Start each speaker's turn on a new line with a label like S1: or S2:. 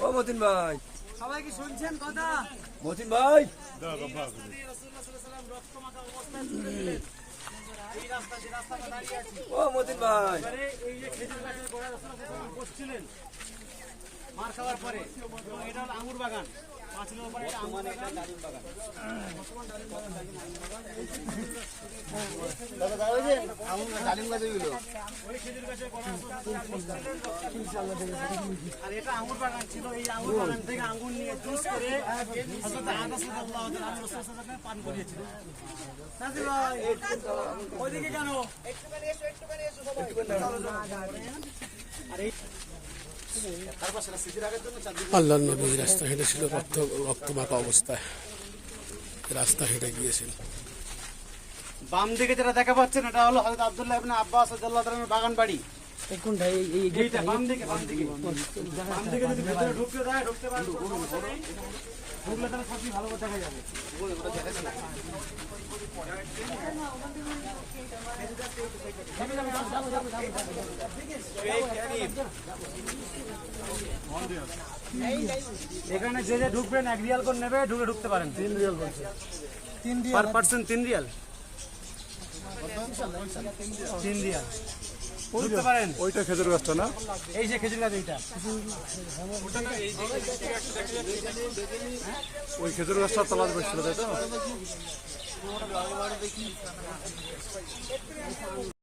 S1: ও মতিন ভাই,
S2: সবাই কি শুনছেন কথা?
S1: মতিন ভাই, ও মতিন ভাই,
S2: এই যে খেজুর গাছের গোড়া বসছিলেন মার খাওয়ার পরে, এটা হলো আঙুর বাগান। পাঁচিলের উপরে এটা আঙুর বাগান, ডালিম বাগান। ডালিম গাছ এগুলো, ওই খেজুর গাছের গোড়া আর এটা আঙুর বাগান ছিল। এই আঙুর বাগান থেকে আঙুর নিয়ে জুস করে হযরত আনাস রাদিয়াল্লাহু তাআলা আনহু রাসূল সাল্লাল্লাহু আলাইহি ওয়াসাল্লাম পান করিয়েছিলেন। নাসির ভাই ওইদিকে কেন? একটুখানি এসো আর এই
S3: আল্লাহর নবী রাস্তা হেঁটেছিল, রক্তমাখা অবস্থায় রাস্তা হেঁটে গিয়েছিল।
S2: বাম দিকে যেটা দেখা পাচ্ছেন এটা হলো হযরত আব্দুল্লাহ ইবনে আব্বাস রাদিয়াল্লাহু তাআলার বাগান বাড়ি।
S3: কোনটা?
S2: এইটা বাম দিকে যদি ভিতরে ঢুকতে দেয় ঢুকতে পারবে, ঢুকলে তাহলে সবই ভালো করে দেখা যাবে। এখানে যে যে ঢুকবেন 1 রিয়াল করে নেবে, ঢুকতে পারেন। 3 রিয়াল বলছে, 3 Real per person, 3 Real, 3 Real ঢুকতে পারেন।
S4: ওইটা খেজুর গাছটা না?
S2: এই যে খেজুর গাছ, এইটা
S4: ওই খেজুর গাছটা তলাজ বসছিল, তাই তো?